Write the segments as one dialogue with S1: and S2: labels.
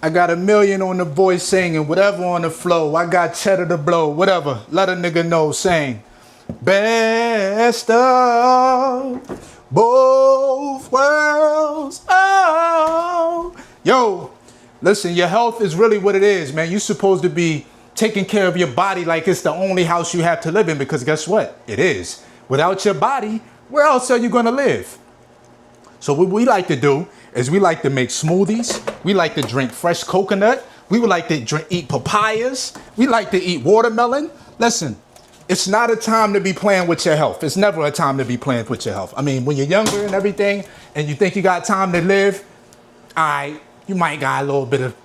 S1: I got a million on the voice singing, whatever on the flow. I got cheddar to blow, whatever. Let a nigga know, sing. Best of both worlds. Oh. Yo, listen, your health is really what it is, man. You're supposed to be taking care of your body like it's the only house you have to live in, because guess what? It is. Without your body, where else are you going to live? So what we like to do is we like to make smoothies. We like to drink fresh coconut. We would like to eat papayas. We like to eat watermelon. Listen, it's not a time to be playing with your health. It's never a time to be playing with your health. I mean, when you're younger and everything, and you think you got time to live, all right, you might got a little bit of,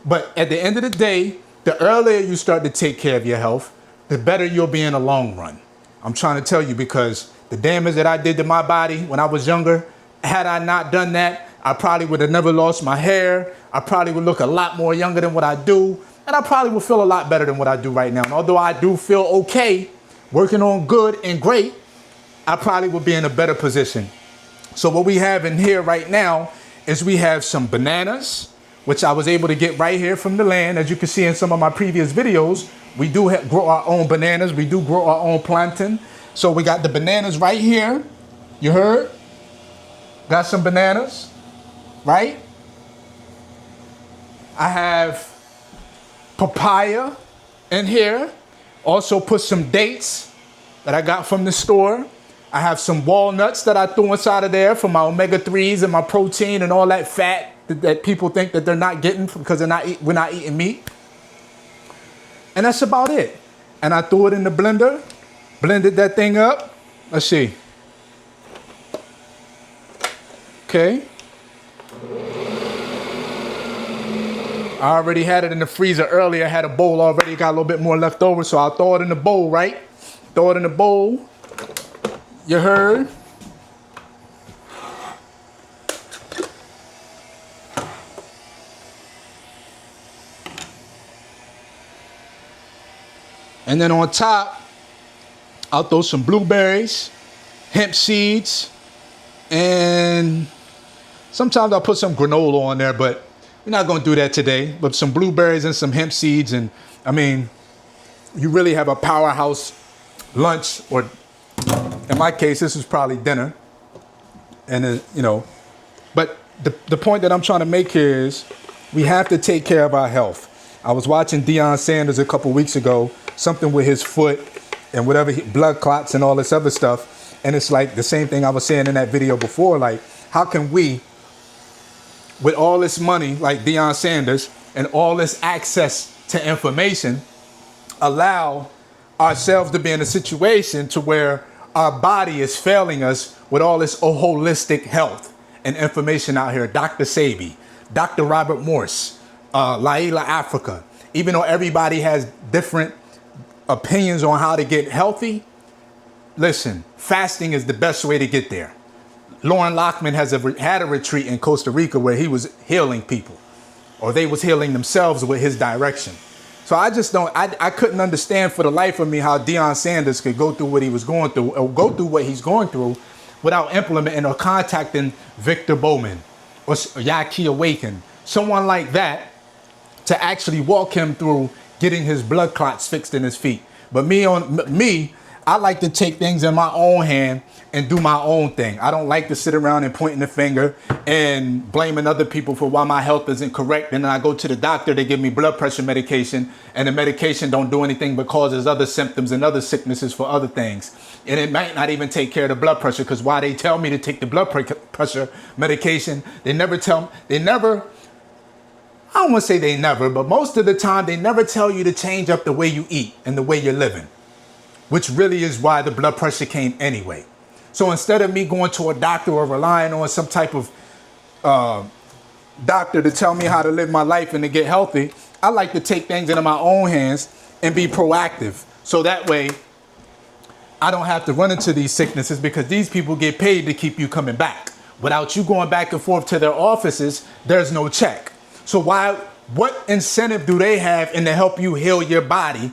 S1: but at the end of the day, the earlier you start to take care of your health, the better you'll be in the long run. I'm trying to tell you, because the damage that I did to my body when I was younger, had I not done that, I probably would have never lost my hair. I probably would look a lot more younger than what I do. And I probably would feel a lot better than what I do right now. And although I do feel okay, working on good and great, I probably would be in a better position. So what we have in here right now is we have some bananas, which I was able to get right here from the land. As you can see in some of my previous videos, we do grow our own bananas. We do grow our own plantain. So we got the bananas right here. You heard? Got some bananas, right? I have papaya in here. Also put some dates that I got from the store. I have some walnuts that I threw inside of there for my omega-3s and my protein and all that fat that people think that they're not getting because we're not eating meat. And that's about it. And I threw it in the blender, blended that thing up. Let's see. Okay. I already had it in the freezer earlier. I had a bowl already, got a little bit more left over, so I'll throw it in the bowl, right? Throw it in the bowl. You heard? And then on top, I'll throw some blueberries, hemp seeds, and sometimes I'll put some granola on there, but we're not going to do that today. But some blueberries and some hemp seeds. And I mean, you really have a powerhouse lunch, or in my case, this is probably dinner. And, you know, but the point that I'm trying to make here is we have to take care of our health. I was watching Deion Sanders a couple weeks ago, something with his foot and whatever, blood clots and all this other stuff. And it's like the same thing I was saying in that video before, like, how can we, with all this money, like Deion Sanders, and all this access to information, allow ourselves to be in a situation to where our body is failing us with all this holistic health and information out here? Dr. Sebi, Dr. Robert Morse, Laila Africa. Even though everybody has different opinions on how to get healthy, listen, fasting is the best way to get there. Lauren Lockman had a retreat in Costa Rica where he was healing people, or they was healing themselves with his direction. So I just don't, I couldn't understand for the life of me how Deion Sanders could go through what he was going through, or go through what he's going through, without implementing or contacting Victor Bowman or Yaki Awaken, someone like that, to actually walk him through getting his blood clots fixed in his feet. But me, I like to take things in my own hand and do my own thing. I don't like to sit around and pointing the finger and blaming other people for why my health isn't correct. And then I go to the doctor, they give me blood pressure medication, and the medication don't do anything but causes other symptoms and other sicknesses for other things. And it might not even take care of the blood pressure, because why they tell me to take the blood pressure medication, I don't want to say they never, but most of the time they never tell you to change up the way you eat and the way you're living, which really is why the blood pressure came anyway. So instead of me going to a doctor or relying on some type of doctor to tell me how to live my life and to get healthy, I like to take things into my own hands and be proactive. So that way I don't have to run into these sicknesses, because these people get paid to keep you coming back. Without you going back and forth to their offices, there's no check. So what incentive do they have in to help you heal your body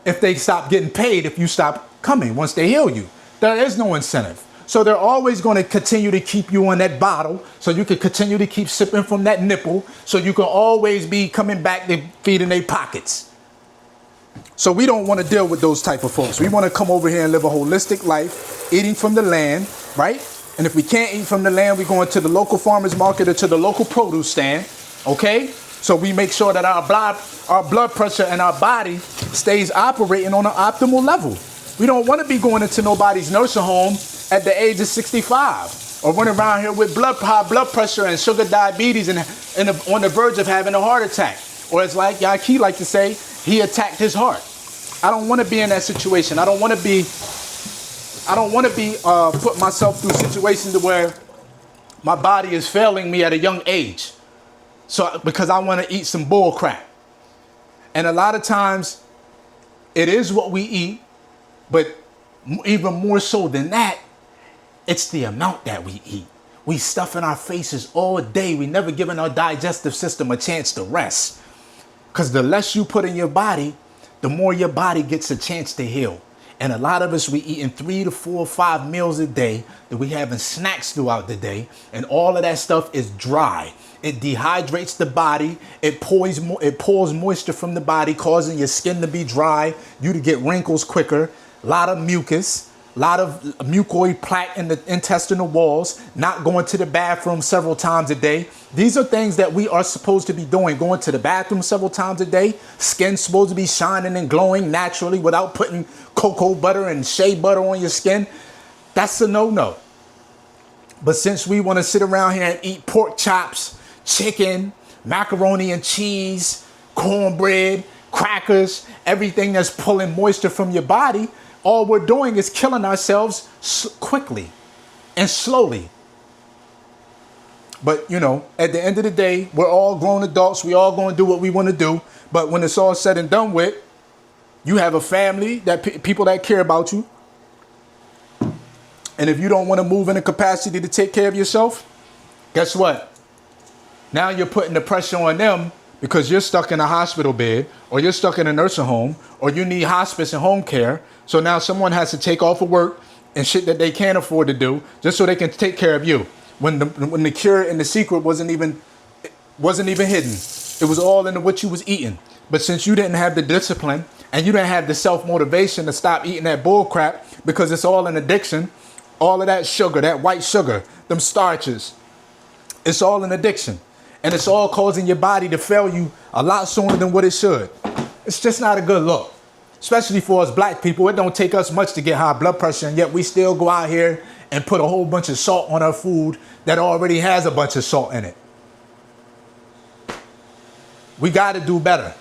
S1: if they stop getting paid, if you stop coming once they heal you? There is no incentive. So they're always going to continue to keep you on that bottle so you can continue to keep sipping from that nipple so you can always be coming back to feeding their pockets. So we don't want to deal with those type of folks. We want to come over here and live a holistic life, eating from the land, right? And if we can't eat from the land, we're going to the local farmer's market or to the local produce stand, okay? So we make sure that our blood pressure and our body stays operating on an optimal level. We don't want to be going into nobody's nursing home at the age of 65 or running around here with high blood pressure and sugar diabetes and on the verge of having a heart attack. Or it's like Yaki like to say, he attacked his heart. I don't want to be in that situation. I don't want to be put myself through situations where my body is failing me at a young age. So because I want to eat some bull crap. And a lot of times it is what we eat, but even more so than that, it's the amount that we eat. We stuff in our faces all day. We never giving our digestive system a chance to rest. Because the less you put in your body, the more your body gets a chance to heal. And a lot of us, we eating 3 to 4 or 5 meals a day, that we having snacks throughout the day. And all of that stuff is dry. It dehydrates the body. It pulls moisture from the body, causing your skin to be dry, you to get wrinkles quicker, a lot of mucus, a lot of mucoid plaque in the intestinal walls, not going to the bathroom several times a day. These are things that we are supposed to be doing, going to the bathroom several times a day. Skin's supposed to be shining and glowing naturally without putting cocoa butter and shea butter on your skin. That's a no-no. But since we want to sit around here and eat pork chops, chicken, macaroni and cheese, cornbread, crackers, everything that's pulling moisture from your body, all we're doing is killing ourselves quickly and slowly. But, you know, at the end of the day, we're all grown adults. We all going to do what we want to do. But when it's all said and done with, you have a family, that people that care about you. And if you don't want to move in a capacity to take care of yourself, guess what? Now you're putting the pressure on them because you're stuck in a hospital bed or you're stuck in a nursing home or you need hospice and home care. So now someone has to take off of work and shit that they can't afford to do just so they can take care of you. When the cure and the secret wasn't even hidden. It was all in what you was eating. But since you didn't have the discipline and you didn't have the self-motivation to stop eating that bull crap because it's all an addiction, all of that sugar, that white sugar, them starches, it's all an addiction. And it's all causing your body to fail you a lot sooner than what it should. It's just not a good look. Especially for us black people, it don't take us much to get high blood pressure, and yet we still go out here and put a whole bunch of salt on our food that already has a bunch of salt in it. We got to do better.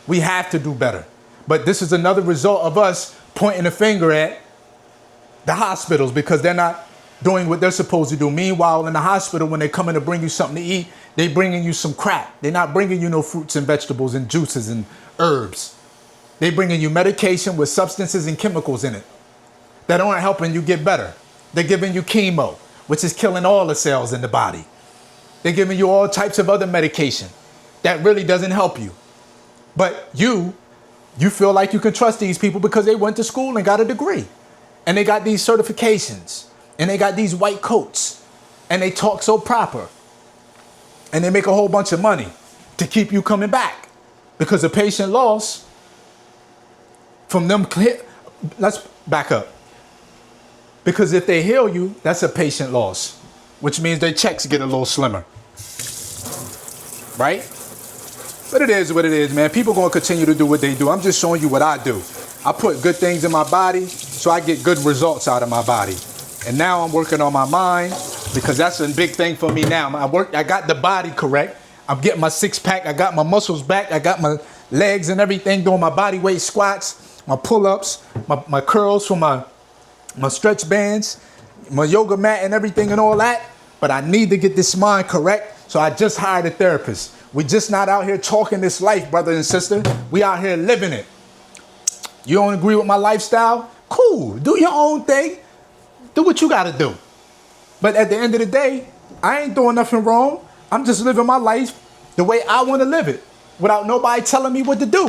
S1: We have to do better. But this is another result of us pointing a finger at the hospitals because they're not doing what they're supposed to do. Meanwhile, in the hospital, when they come in to bring you something to eat, they bringing you some crap. They're not bringing you no fruits and vegetables and juices and herbs. They bringing you medication with substances and chemicals in it that aren't helping you get better. They're giving you chemo, which is killing all the cells in the body. They're giving you all types of other medication that really doesn't help you. But you feel like you can trust these people because they went to school and got a degree. And they got these certifications. And they got these white coats. And they talk so proper. And they make a whole bunch of money to keep you coming back. Because the patient loss from them, let's back up. Because if they heal you, that's a patient loss, which means their checks get a little slimmer. Right? But it is what it is, man. People going to continue to do what they do. I'm just showing you what I do. I put good things in my body so I get good results out of my body. And now I'm working on my mind because that's a big thing for me now. I got the body correct. I'm getting my 6-pack. I got my muscles back. I got my legs and everything, doing my body weight squats, my pull-ups, my curls from my stretch bands, my yoga mat and everything and all that. But I need to get this mind correct. So I just hired a therapist. We just not out here talking this life, brother and sister. We out here living it. You don't agree with my lifestyle? Cool. Do your own thing. Do what you got to do. But at the end of the day, I ain't doing nothing wrong. I'm just living my life the way I want to live it without nobody telling me what to do.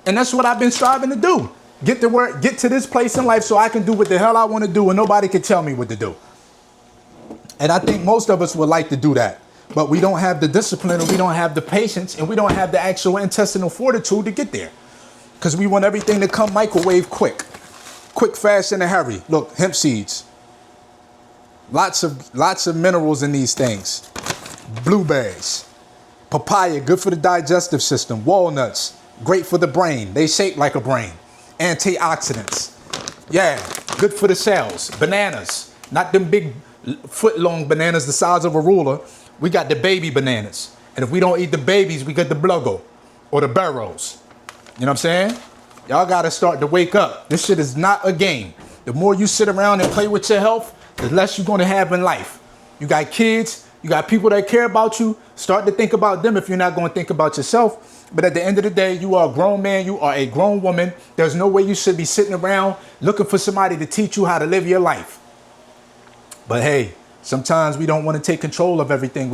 S1: And that's what I've been striving to do. get to work, get to this place in life so I can do what the hell I want to do and nobody can tell me what to do. And I think most of us would like to do that. But we don't have the discipline, and we don't have the patience, and we don't have the actual intestinal fortitude to get there. Because we want everything to come microwave quick. Quick, fast, in a hurry. Look, hemp seeds. Lots of minerals in these things. Blueberries. Papaya, good for the digestive system. Walnuts, great for the brain. They shape like a brain. Antioxidants. Yeah, good for the cells. Bananas, not them big foot-long bananas the size of a ruler. We got the baby bananas. And if we don't eat the babies, we get the bluggo or the barrows. You know what I'm saying? Y'all got to start to wake up. This shit is not a game. The more you sit around and play with your health, the less you're going to have in life. You got kids, you got people that care about you. Start to think about them if you're not going to think about yourself. But at the end of the day, you are a grown man, you are a grown woman. There's no way you should be sitting around looking for somebody to teach you how to live your life. But hey, sometimes we don't want to take control of everything.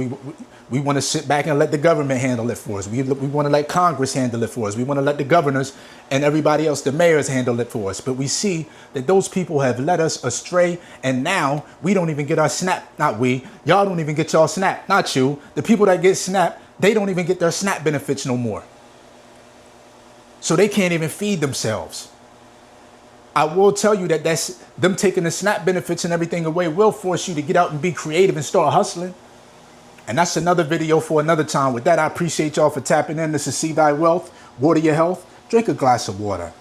S1: We want to sit back and let the government handle it for us. We want to let Congress handle it for us. We want to let the governors and everybody else, the mayors, handle it for us. But we see that those people have led us astray. And now we don't even get our SNAP. Not we. Y'all don't even get y'all SNAP. Not you. The people that get SNAP, they don't even get their SNAP benefits no more. So they can't even feed themselves. I will tell you that that's them taking the SNAP benefits and everything away will force you to get out and be creative and start hustling. And that's another video for another time. With that, I appreciate y'all for tapping in. This is See Thy Wealth. Water your health. Drink a glass of water.